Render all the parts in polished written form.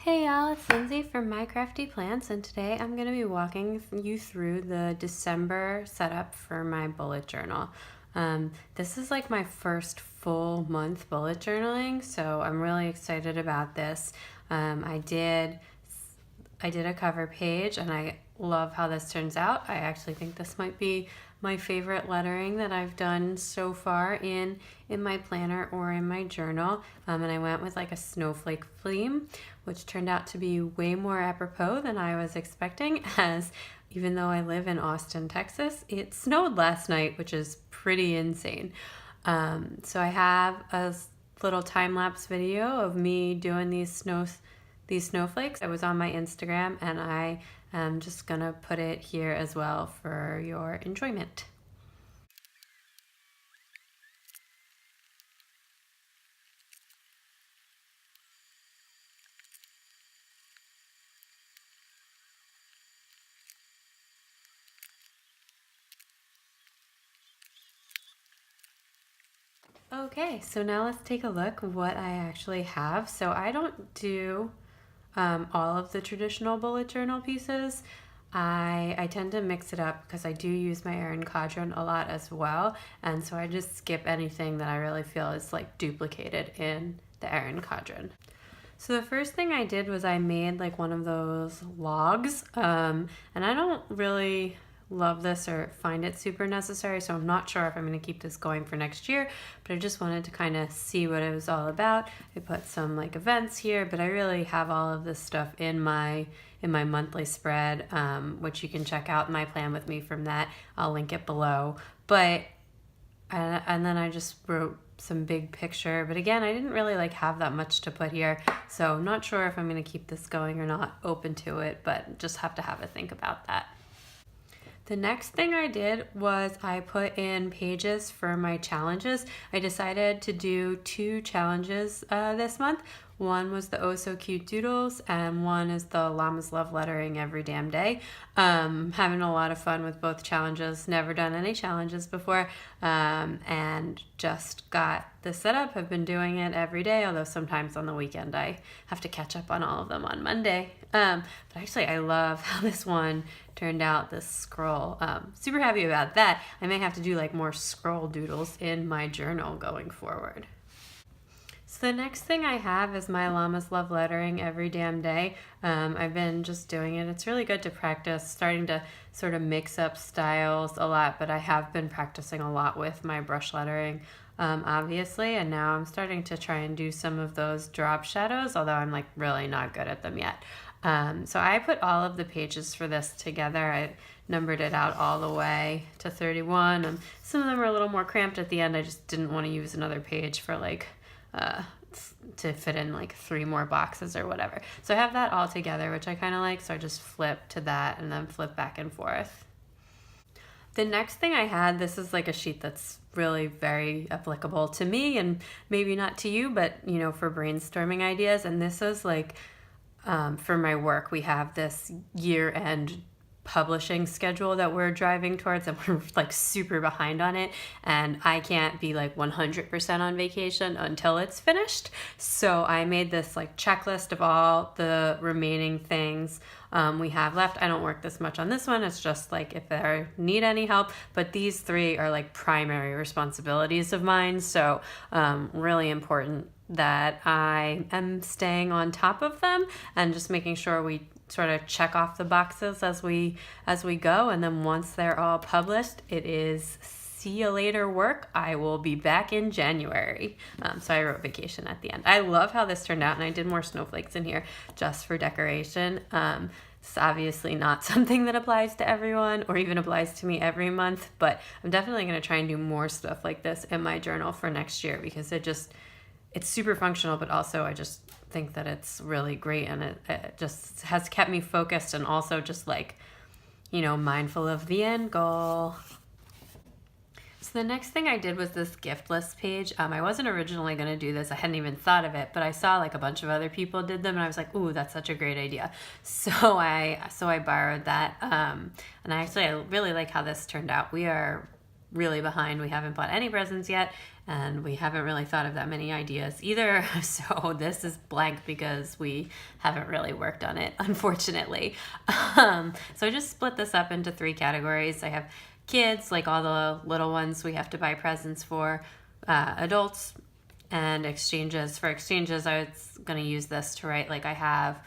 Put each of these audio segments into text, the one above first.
Hey y'all, it's Lindsay from My Crafty Plants, and today I'm going to be walking you through the December setup for my bullet journal. This is like my first full month bullet journaling, so I'm really excited about this. I did a cover page and I love how this turns out. I actually think this might be my favorite lettering that I've done so far in my planner or in my journal. And I went with like a snowflake theme, which turned out to be way more apropos than I was expecting, as even though I live in Austin, Texas, it snowed last night, which is pretty insane. So I have a little time-lapse video of me doing these snowflakes. It was on my Instagram, and I am just gonna put it here as well for your enjoyment. Okay, so now let's take a look what I actually have. So I don't do all of the traditional bullet journal pieces. I tend to mix it up because I do use my Erin Condren a lot as well, and so I just skip anything that I really feel is like duplicated in the Erin Condren. So the first thing I did was I made like one of those logs, and I don't really love this or find it super necessary, so I'm not sure if I'm going to keep this going for next year, but I just wanted to kind of see what it was all about. I put some like events here, but I really have all of this stuff in my monthly spread, which you can check out my plan with me from that. I'll link it below. But and then I just wrote some big picture, but again, I didn't really like have that much to put here, so I'm not sure if I'm going to keep this going or not. Open to it, but just have to have a think about that. The next thing I did was I put in pages for my challenges. I decided to do 2 challenges this month. One was the Oh So Cute Doodles, and one is the Llamas Love Lettering Every Damn Day. Having a lot of fun with both challenges. Never done any challenges before, and just got the setup. I've been doing it every day, although sometimes on the weekend I have to catch up on all of them on Monday. But actually, I love how this one turned out, this scroll. Super happy about that. I may have to do like more scroll doodles in my journal going forward. So the next thing I have is my Llamas Love Lettering Every Damn Day. I've been just doing it. It's really good to practice, starting to sort of mix up styles a lot, but I have been practicing a lot with my brush lettering, obviously, and now I'm starting to try and do some of those drop shadows, although I'm like really not good at them yet. So I put all of the pages for this together. I numbered it out all the way to 31. Some of them are a little more cramped at the end. I just didn't want to use another page for like to fit in like 3 more boxes or whatever. So I have that all together, which I kind of like, so I just flip to that and then flip back and forth. The next thing I had, this is like a sheet that's really very applicable to me and maybe not to you, but you know, for brainstorming ideas. And this is like for my work, we have this year-end publishing schedule that we're driving towards, and we're like super behind on it, and I can't be like 100% on vacation until it's finished. So I made this like checklist of all the remaining things we have left. I don't work this much on this one. It's just like if I need any help, but these 3 are like primary responsibilities of mine, so really important that I am staying on top of them and just making sure we sort of check off the boxes as we go. And then once they're all published, it is see you later work. I will be back in January. So I wrote vacation at the end. I love how this turned out, and I did more snowflakes in here just for decoration. It's obviously not something that applies to everyone or even applies to me every month, but I'm definitely going to try and do more stuff like this in my journal for next year, because it's super functional, but also I just think that it's really great, and it just has kept me focused and also just like, you know, mindful of the end goal. So the next thing I did was this gift list page. I wasn't originally going to do this. I hadn't even thought of it, but I saw like a bunch of other people did them, and I was like, ooh, that's such a great idea. So I borrowed that, and I really like how this turned out. We are really behind. We haven't bought any presents yet, and we haven't really thought of that many ideas either. So this is blank because we haven't really worked on it, unfortunately. So I just split this up into 3 categories. I have kids, like all the little ones we have to buy presents for, adults, and exchanges. For exchanges, I was going to use this to write, like I have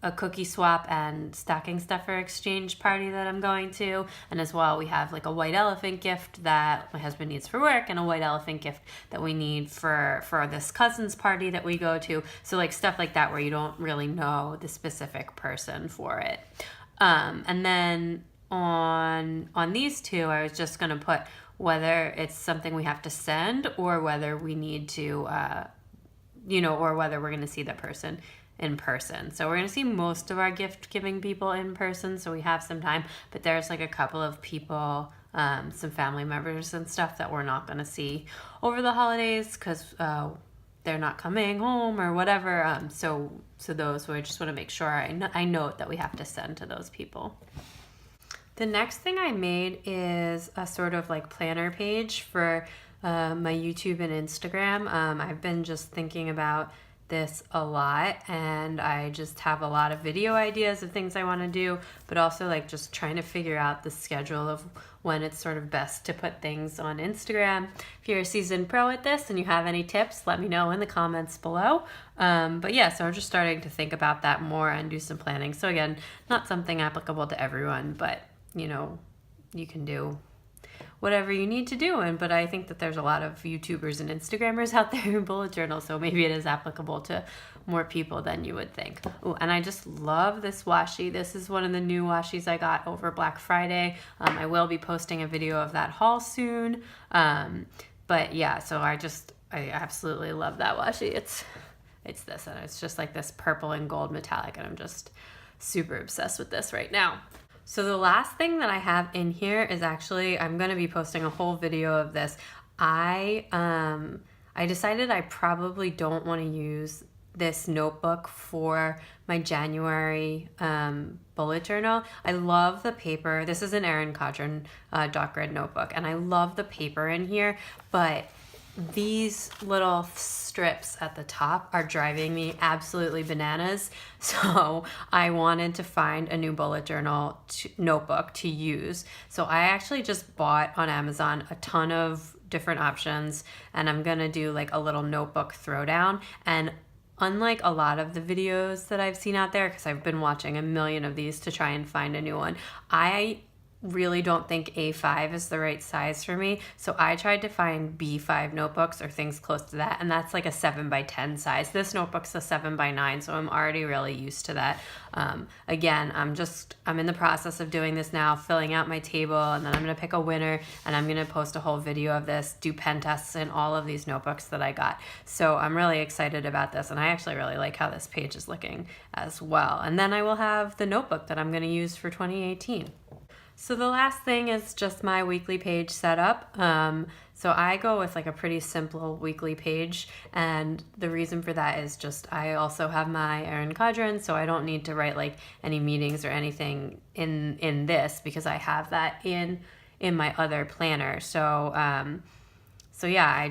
a cookie swap and stocking stuffer exchange party that I'm going to. And as well, we have like a white elephant gift that my husband needs for work and a white elephant gift that we need for this cousin's party that we go to. So like stuff like that where you don't really know the specific person for it. And then on these 2, I was just going to put whether it's something we have to send or whether we need to, or whether we're going to see the person in person. So we're going to see most of our gift giving people in person, so we have some time, but there's like a couple of people, some family members and stuff that we're not going to see over the holidays because they're not coming home or whatever. So those, I just want to make sure I note that we have to send to those people. The next thing I made is a sort of like planner page for my YouTube and Instagram. I've been just thinking about this a lot, and I just have a lot of video ideas of things I want to do, but also like just trying to figure out the schedule of when it's sort of best to put things on Instagram. If you're a seasoned pro at this and you have any tips, let me know in the comments below. But yeah, so I'm just starting to think about that more and do some planning. So again, not something applicable to everyone, but you can do whatever you need to do. But I think that there's a lot of YouTubers and Instagrammers out there in bullet journals, so maybe it is applicable to more people than you would think. Oh, and I just love this washi. This is one of the new washis I got over Black Friday. I will be posting a video of that haul soon. But yeah, so I absolutely love that washi. It's this, and it's just like this purple and gold metallic, and I'm just super obsessed with this right now. So the last thing that I have in here is actually, I'm going to be posting a whole video of this. I decided I probably don't want to use this notebook for my January bullet journal. I love the paper. This is an Erin Condren Doc Grid notebook, and I love the paper in here, but these little strips at the top are driving me absolutely bananas. So I wanted to find a new bullet journal notebook to use. So I actually just bought on Amazon a ton of different options, and I'm gonna do like a little notebook throwdown. And unlike a lot of the videos that I've seen out there, because I've been watching a million of these to try and find a new one, I really don't think A5 is the right size for me. So I tried to find B5 notebooks or things close to that, and that's like a 7x10 size. This notebook's a 7x9, so I'm already really used to that. Again, I'm in the process of doing this now, filling out my table, and then I'm gonna pick a winner, and I'm gonna post a whole video of this, do pen tests in all of these notebooks that I got. So I'm really excited about this, and I actually really like how this page is looking as well. And then I will have the notebook that I'm gonna use for 2018. So the last thing is just my weekly page setup. So I go with like a pretty simple weekly page, and the reason for that is just I also have my Erin Condren, so I don't need to write like any meetings or anything in this because I have that in my other planner. So yeah,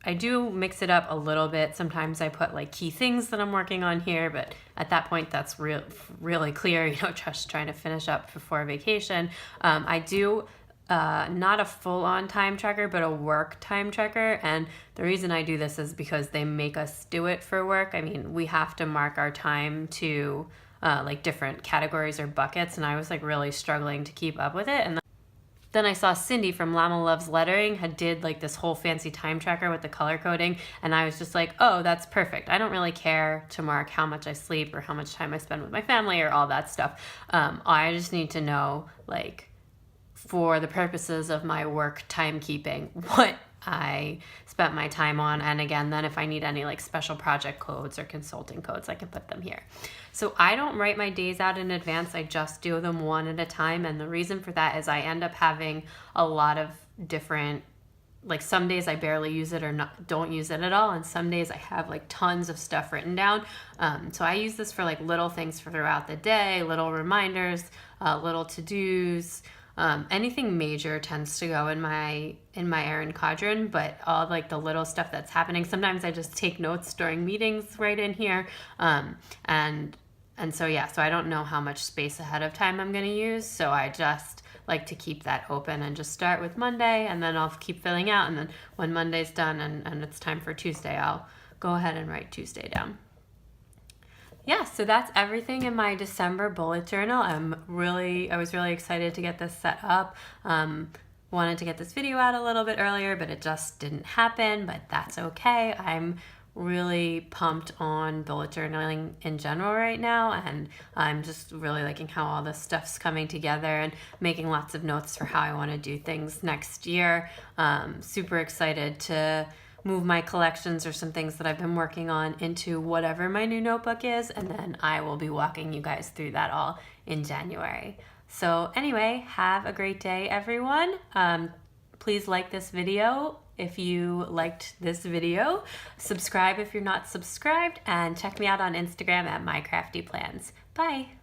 I do mix it up a little bit. Sometimes I put like key things that I'm working on here, but at that point that's really clear, just trying to finish up before vacation. I do not a full-on time tracker, but a work time tracker. And the reason I do this is because they make us do it for work. I mean, we have to mark our time to like different categories or buckets, and I was like really struggling to keep up with it. And then I saw Cindy from Llama Loves Lettering did like this whole fancy time tracker with the color coding, and I was just like, oh, that's perfect. I don't really care to mark how much I sleep or how much time I spend with my family or all that stuff. I just need to know, like, for the purposes of my work timekeeping, what I spent my time on. And again, then if I need any like special project codes or consulting codes, I can put them here. So I don't write my days out in advance. I just do them one at a time. And the reason for that is I end up having a lot of different, like some days I barely use it or don't use it at all. And some days I have like tons of stuff written down. So I use this for like little things for throughout the day, little reminders, little to-dos, Anything major tends to go in my Erin quadrant, but all like the little stuff that's happening, sometimes I just take notes during meetings right in here. And so yeah, so I don't know how much space ahead of time I'm going to use, so I just like to keep that open and just start with Monday, and then I'll keep filling out, and then when Monday's done and it's time for Tuesday, I'll go ahead and write Tuesday down. Yeah, so that's everything in my December bullet journal. I was really excited to get this set up. Wanted to get this video out a little bit earlier, but it just didn't happen, but that's okay. I'm really pumped on bullet journaling in general right now, and I'm just really liking how all this stuff's coming together and making lots of notes for how I want to do things next year. Super excited to move my collections or some things that I've been working on into whatever my new notebook is, and then I will be walking you guys through that all in January. So anyway, have a great day, everyone. Please like this video if you liked this video. Subscribe if you're not subscribed, and check me out on Instagram at mycraftyplans. Bye.